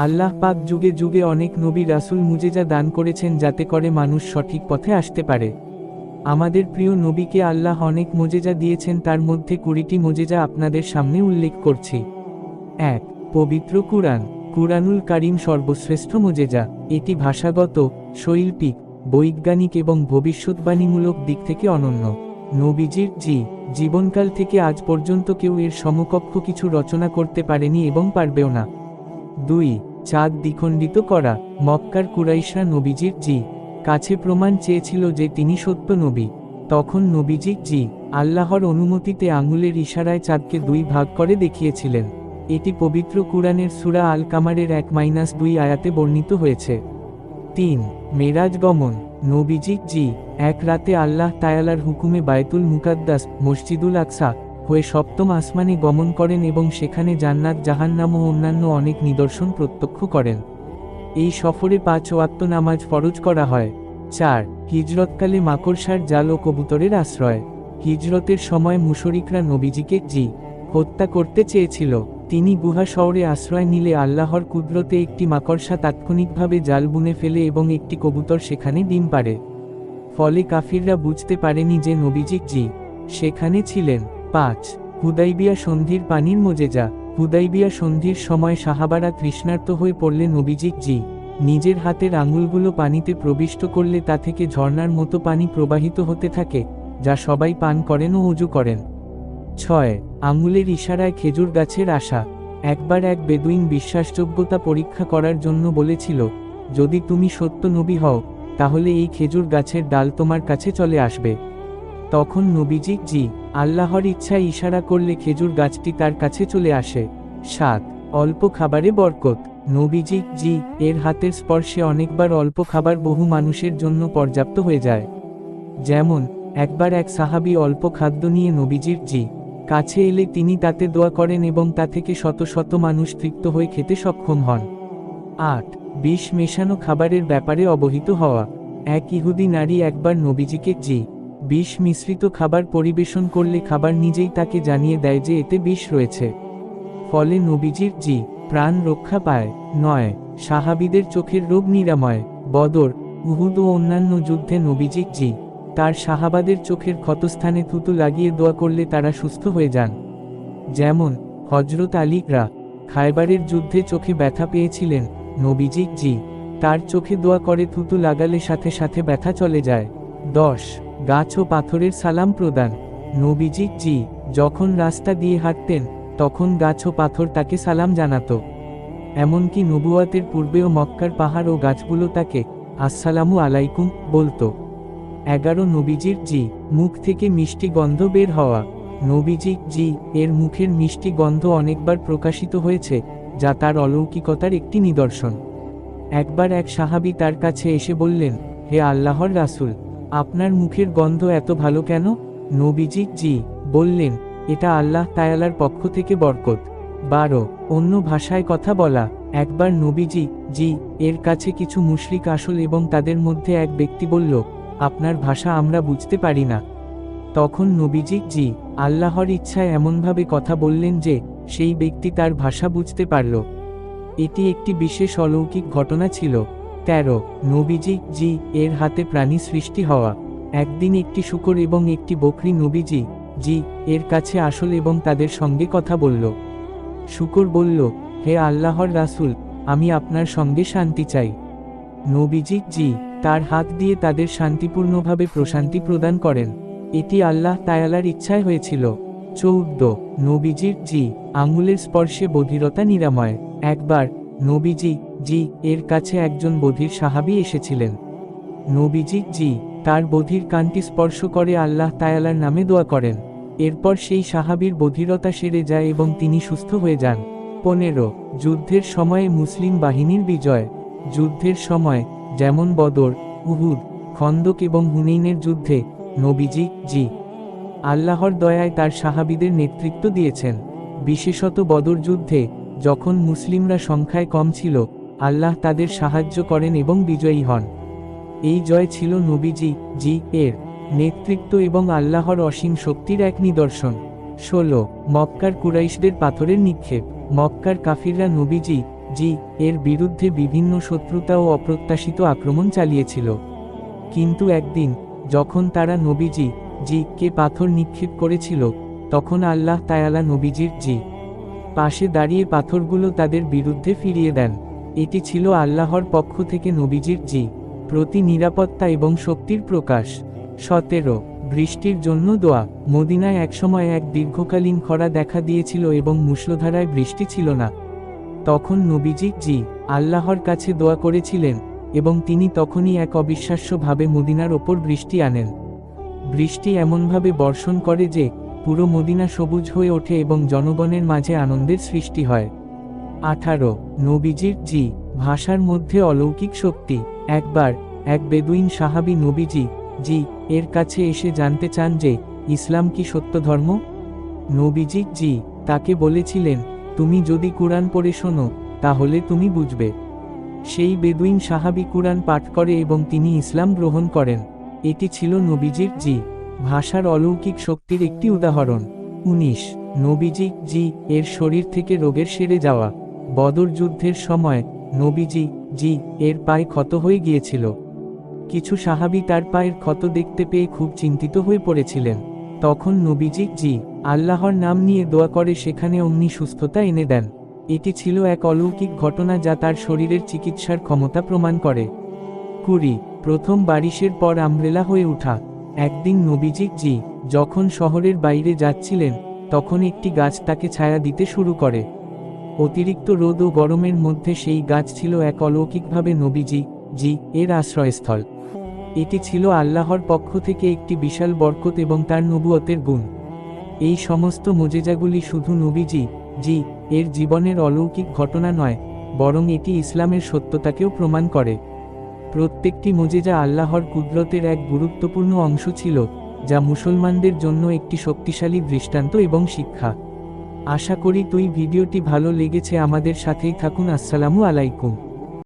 আল্লাহ পাক যুগে যুগে অনেক নবী রাসূল মুজেজা দান করেছেন যাতে করে মানুষ সঠিক পথে আসতে পারে। আমাদের প্রিয় নবীকে আল্লাহ অনেক মুজেজা দিয়েছেন, তার মধ্যে 20টি মুজেজা আপনাদের সামনে উল্লেখ করছি। 1. পবিত্র কুরআন। কুরআনুল কারীম সর্বশ্রেষ্ঠ মুজেজা। এটি ভাষাগত, শৈল্পিক, বৈজ্ঞানিক এবং ভবিষ্যদ্বাণীমূলক দিক থেকে অনন্য। নবীজির জীবনকাল থেকে আজ পর্যন্ত কেউ এর সমকক্ষ কিছু রচনা করতে পারেনি এবং পারবেও না। 2. চাঁদ দ্বিখণ্ডিত করা। মক্কার কুরাইশরা নবীজির কাছে প্রমাণ চেয়েছিল যে তিনি সত্য নবী। তখন নবীজি আল্লাহর অনুমতিতে আঙুলের ইশারায় চাঁদকে 2 ভাগ করে দেখিয়েছিলেন। এটি পবিত্র কুরআনের সূরা আল কামারের 1-2 আয়াতে বর্ণিত হয়েছে। 3. মেরাজ গমন। নবীজি এক রাতে আল্লাহ তাআলার হুকুমে বায়তুল মুকাদ্দাস মসজিদুল আকসা হয়ে 7ম আসমানে গমন করেন এবং সেখানে জান্নাত জাহান্নাম ও অন্যান্য অনেক নিদর্শন প্রত্যক্ষ করেন। এই সফরে 5 ওয়াক্ত নামাজ ফরজ করা হয়। 4. হিজরতকালে মাকড়সার জাল ও কবুতরের আশ্রয়। হিজরতের সময় মুশরিকরা নবীজিকে হত্যা করতে চেয়েছিল। তিনি গুহা শহরে আশ্রয় নিলে আল্লাহর কুদরতে একটি মাকড়সা তাৎক্ষণিকভাবে জাল বুনে ফেলে এবং একটি কবুতর সেখানে ডিম পাড়ে। ফলে কাফিররা বুঝতে পারেনি যে নবীজি সেখানে ছিলেন। 5. হুদাইবিয়া সন্ধির পানির মুজেজা। হুদাইবিয়া সন্ধির সময় সাহাবারা তৃষ্ণার্ত হয়ে পড়লে নবীজি নিজের হাতের আঙুলগুলো পানিতে প্রবিষ্ট করলে তা থেকে ঝর্ণার মতো পানি প্রবাহিত হতে থাকে, যা সবাই পান করেন ও ওযু করেন। 6. আঙুলের ইশারায় খেজুর গাছের আশা। একবার এক বেদুইন বিশ্বাসযোগ্যতা পরীক্ষা করার জন্য বলেছিল, যদি তুমি সত্য নবী হও তাহলে এই খেজুর গাছের ডাল তোমার কাছে চলে আসবে। তখন নবীজি আল্লাহর ইচ্ছায় ইশারা করলে খেজুর গাছটি তার কাছে চলে আসে। 7. অল্প খাবারে বরকত। নবীজি এর হাতের স্পর্শে অনেকবার অল্প খাবার বহু মানুষের জন্য পর্যাপ্ত হয়ে যায়। যেমন একবার এক সাহাবী অল্প খাদ্য নিয়ে নবীজির কাছে এলে তিনি তাতে দোয়া করেন এবং তা থেকে শত শত মানুষ তৃপ্ত হয়ে খেতে সক্ষম হন। 8. বিষ মেশানো খাবারের ব্যাপারে অবহিত হওয়া। এক ইহুদি নারী একবার নবীজিকে বিষ মিশ্রিত খাবার পরিবেশন করলে খাবার নিজেই তাকে জানিয়ে দেয় যে এতে বিষ রয়েছে। ফলে নবীজির প্রাণ রক্ষা পায়। 9. সাহাবীদের চোখের রোগ নিরাময়। বদর, উহুদ ও অন্যান্য যুদ্ধে নবীজি তার সাহাবাদের চোখের ক্ষতস্থানে থুতু লাগিয়ে দোয়া করলে তারা সুস্থ হয়ে যান। যেমন হযরত আলী খায়বারের যুদ্ধে চোখে ব্যথা পেয়েছিলেন, নবীজি তার চোখে দোয়া করে থুতু লাগালে সাথে সাথে ব্যথা চলে যায়। 10. গাছ ও পাথরের সালাম প্রদান। নবীজি যখন রাস্তা দিয়ে হাঁটতেন তখন গাছ ও পাথর তাকে সালাম জানাতো। এমনকি নবুয়াতের পূর্বেও মক্কার পাহাড় ও গাছগুলো তাকে আসসালামু আলাইকুম বলতো। 11. নবীজির মুখ থেকে মিষ্টি গন্ধ বের হওয়া। নবীজি এর মুখের মিষ্টি গন্ধ অনেকবার প্রকাশিত হয়েছে, যা তার অলৌকিকতার একটি নিদর্শন। একবার এক সাহাবী তার কাছে এসে বললেন, হে আল্লাহর রাসূল, আপনার মুখের গন্ধ এত ভালো কেন? নবীজি বললেন, এটা আল্লাহ তাআলার পক্ষ থেকে বরকত। 12. অন্য ভাষায় কথা বলা। একবার নবীজি এর কাছে কিছু মুশরিক আসল এবং তাদের মধ্যে এক ব্যক্তি বলল, আপনার ভাষা আমরা বুঝতে পারি না। তখন নবীজি আল্লাহর ইচ্ছায় এমনভাবে কথা বললেন যে সেই ব্যক্তি তার ভাষা বুঝতে পারল। এটি একটি বিশেষ অলৌকিক ঘটনা ছিল। 13. নবীজি এর হাতে প্রাণী সৃষ্টি হওয়া। একদিন একটি শূকর এবং একটি বকরি নবীজি এর কাছে আসল এবং তাদের সঙ্গে কথা বলল। শূকর বলল, হে আল্লাহর রাসূল, আমি আপনার সঙ্গে শান্তি চাই। নবীজি তার হাত দিয়ে তাদের শান্তিপূর্ণভাবে প্রশান্তি প্রদান করেন। এটি আল্লাহ তাআলার ইচ্ছায় হয়েছিল। 14. নবীজির আঙুলের স্পর্শে বধিরতা নিরাময়। একবার নবীজি এর কাছে একজন বধির সাহাবী এসেছিলেন। নবীজি তার বধির কানটি স্পর্শ করে আল্লাহ তাআলার নামে দোয়া করেন। এরপর সেই সাহাবীর বধিরতা সেরে যায় এবং তিনি সুস্থ হয়ে যান। 15. যুদ্ধের সময়ে মুসলিম বাহিনীর বিজয়। যুদ্ধের সময় যেমন বদর, উহুদ, খন্দক এবং হুনাইনের যুদ্ধে নবীজি আল্লাহর দয়ায় তার সাহাবীদের নেতৃত্ব দিয়েছেন। বিশেষত বদর যুদ্ধে যখন মুসলিমরা সংখ্যায় কম ছিল, আল্লাহ তাদের সাহায্য করেন এবং বিজয়ী হন। এই জয় ছিল নবীজি এর নেতৃত্ব এবং আল্লাহর অসীম শক্তির এক নিদর্শন। 16. মক্কার কুরাইশদের পাথরের নিক্ষেপ। মক্কার কাফিররা নবীজি জি এর বিরুদ্ধে বিভিন্ন শত্রুতা ও অপ্রত্যাশিত আক্রমণ চালিয়েছিল। কিন্তু একদিন যখন তারা নবীজি জি কে পাথর নিক্ষেপ করেছিল, তখন আল্লাহ তাআলা নবীজির জি পাশে দাঁড়িয়ে পাথরগুলো তাদের বিরুদ্ধে ফিরিয়ে দেন। এটি ছিল আল্লাহর পক্ষ থেকে নবীজির জি প্রতি নিরাপত্তা এবং শক্তির প্রকাশ। 17 বৃষ্টির জন্য দোয়া। মদিনায় একসময় এক দীর্ঘকালীন খরা দেখা দিয়েছিল এবং মুষলধারায় বৃষ্টি ছিল না। তখন নবীজি জি আল্লাহর কাছে দোয়া করেছিলেন এবং তিনি তখনই এক অবিশ্বাস্যভাবে মদিনার ওপর বৃষ্টি আনেন। বৃষ্টি এমনভাবে বর্ষণ করে যে পুরো মদিনা সবুজ হয়ে ওঠে এবং জনগণের মাঝে আনন্দের সৃষ্টি হয়। 18 নবীজির জি ভাষার মধ্যে অলৌকিক শক্তি। একবার এক বেদুইন সাহাবী নবীজি জি এর কাছে এসে জানতে চান যে ইসলাম কি সত্য ধর্ম। নবীজি জি তাকে বলেছিলেন, তুমি যদি কুরআন পড়ে শোনো তাহলে তুমি বুঝবে। সেই বেদুইন সাহাবী কুরআন পাঠ করে এবং তিনি ইসলাম গ্রহণ করেন। এটি ছিল নবীজির জি ভাষার অলৌকিক শক্তির একটি উদাহরণ। 19 নবীজি জি এর শরীর থেকে রোগের সেরে যাওয়া। বদর যুদ্ধের সময় নবীজি জি এর পায়ে ক্ষত হয়ে গিয়েছিল। কিছু সাহাবী তার পায়ের ক্ষত দেখতে পেয়ে খুব চিন্তিত হয়ে পড়েছিলেন। তখন নবীজি জি আল্লাহর নাম নিয়ে দোয়া করে সেখানে অমনি সুস্থতা এনে দেন। এটি ছিল এক অলৌকিক ঘটনা যা তার শরীরের চিকিৎসার ক্ষমতা প্রমাণ করে। 20 প্রথম বারিশের পর আমব্রেলা হয়ে ওঠা। একদিন নবীজি জি যখন শহরের বাইরে যাচ্ছিলেন, তখন একটি গাছ তাকে ছায়া দিতে শুরু করে। অতিরিক্ত রোদ ও গরমের মধ্যে সেই গাছ ছিল এক অলৌকিকভাবে নবীজি জি এর আশ্রয়স্থল। এটি ছিল আল্লাহর পক্ষ থেকে একটি বিশাল বরকত এবং তার নবুয়তের গুণ। এই সমস্ত মুজিজাগুলি শুধু নবীজি জি এর জীবনের অলৌকিক ঘটনা নয়, বরং এটি ইসলামের সত্যতাকেও প্রমাণ করে। প্রত্যেকটি মুজিজা আল্লাহর কুদরতের এক গুরুত্বপূর্ণ অংশ ছিল, যা মুসলমানদের জন্য একটি শক্তিশালী দৃষ্টান্ত এবং শিক্ষা। আশা করি ভিডিওটি ভালো লেগেছে। আমাদের সাথেই থাকুন। আসসালামু আলাইকুম।